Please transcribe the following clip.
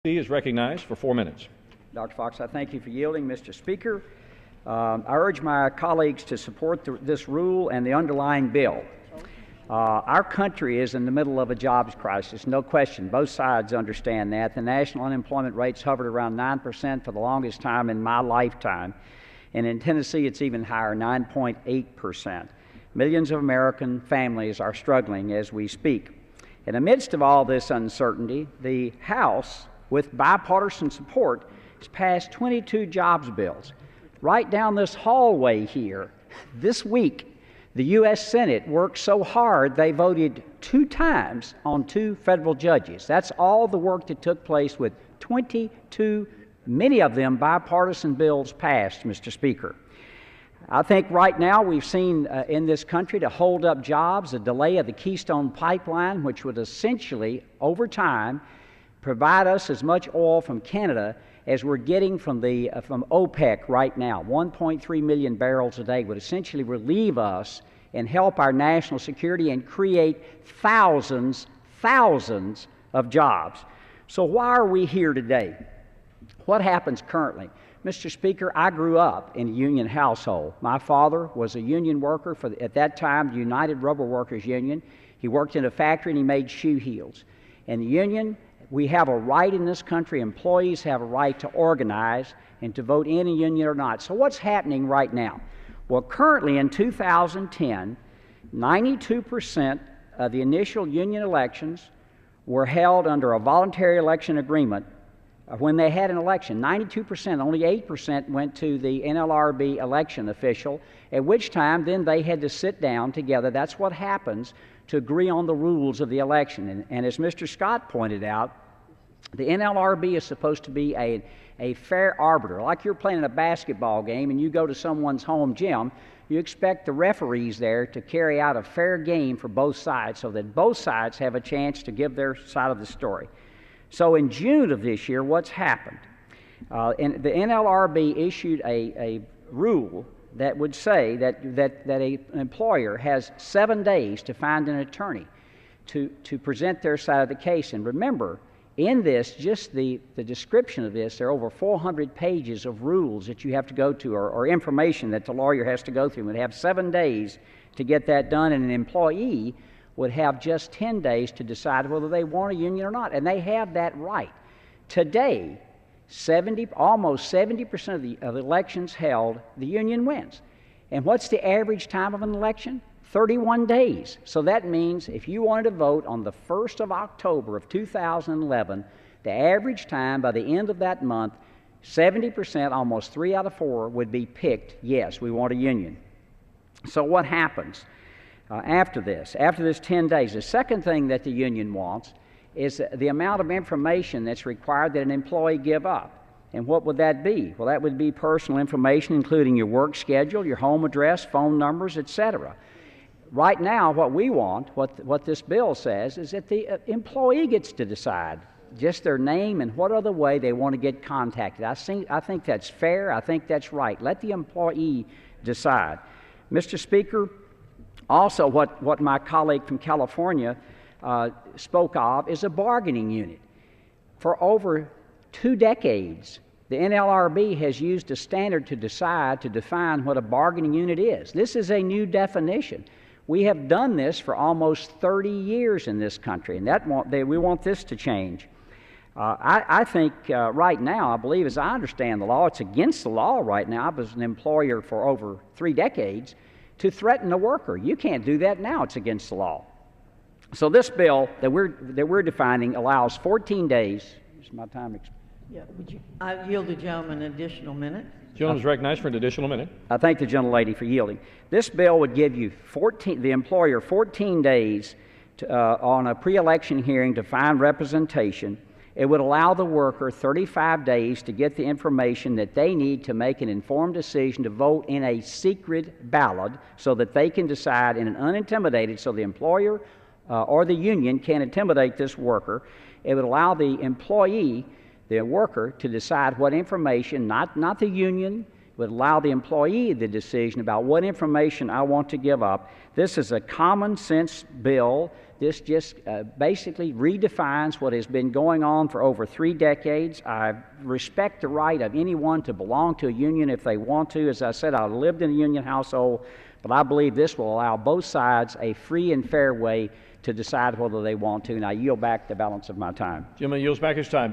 He is recognized for 4 minutes. Dr. Fox, I thank you for yielding, Mr. Speaker. I urge my colleagues to support this rule and the underlying bill. Our country is in the middle of a jobs crisis, no question. Both sides understand that. The national unemployment rate's hovered around 9% for the longest time in my lifetime. And in Tennessee, it's even higher, 9.8%. Millions of American families are struggling as we speak. In the midst of all this uncertainty, the House, with bipartisan support, has passed 22 jobs bills. Right down this hallway here, this week, the U.S. Senate worked so hard they voted 2 times on 2 federal judges. That's all the work that took place with 22, many of them bipartisan bills passed, Mr. Speaker. I think right now we've seen in this country, to hold up jobs, a delay of the Keystone Pipeline, which would essentially, over time, provide us as much oil from Canada as we're getting from OPEC right now. 1.3 million barrels a day would essentially relieve us and help our national security and create thousands of jobs. So why are we here today? What happens currently? Mr. Speaker, I grew up in a union household. My father was a union worker for, at that time, the United Rubber Workers Union. He worked in a factory and he made shoe heels. And the union, we have a right in this country, employees have a right to organize and to vote in a union or not. So what's happening right now? Well, currently in 2010, 92% of the initial union elections were held under a voluntary election agreement. When they had an election, 92%, only 8% went to the NLRB election official, at which time then they had to sit down together. That's what happens to agree on the rules of the election. And as Mr. Scott pointed out, the NLRB is supposed to be a fair arbiter. Like you're playing a basketball game and you go to someone's home gym, you expect the referees there to carry out a fair game for both sides so that both sides have a chance to give their side of the story. So in June of this year, what's happened? And the NLRB issued a rule that would say that an employer has 7 days to find an attorney to present their side of the case. And remember, in this, just the description of this, there are over 400 pages of rules that you have to go to, or information that the lawyer has to go through. And would have 7 days to get that done, and an employee would have just 10 days to decide whether they want a union or not, and they have that right. Today, almost 70% of the elections held, the union wins. And what's the average time of an election? 31 days. So that means if you wanted to vote on the 1st of October of 2011, the average time by the end of that month, 70%, almost 3 out of 4, would be picked, yes, we want a union. So what happens? After this 10 days, the second thing that the union wants is the amount of information that's required that an employee give up. And what would that be? Well, that would be personal information, including your work schedule, your home address, phone numbers, etc. Right now, what we want, what this bill says, is that the employee gets to decide just their name and what other way they want to get contacted. I think that's fair. I think that's right. Let the employee decide. Mr. Speaker, also, what my colleague from California spoke of is a bargaining unit. For over 2 decades, the NLRB has used a standard to define what a bargaining unit is. This is a new definition. We have done this for almost 30 years in this country, and we want this to change. I think right now, I believe, as I understand the law, it's against the law right now. I was an employer for over 3 decades. To threaten a worker. You can't do that now. It's against the law. So this bill that we're defining allows 14 days. Is my time? Yeah. I yield the gentleman an additional minute. The gentleman is recognized for an additional minute. I thank the gentlelady for yielding. This bill would give you the employer 14 days on a pre-election hearing to find representation. It would allow the worker 35 days to get the information that they need to make an informed decision to vote in a secret ballot so that they can decide in an unintimidated, so the employer or the union can't intimidate this worker. It would allow the employee, the worker, to decide what information, not the union, would allow the employee the decision about what information I want to give up. This is a common sense bill. This just basically redefines what has been going on for over 3 decades. I respect the right of anyone to belong to a union if they want to. As I said, I lived in a union household, but I believe this will allow both sides a free and fair way to decide whether they want to. And I yield back the balance of my time. Gentleman yields back his time.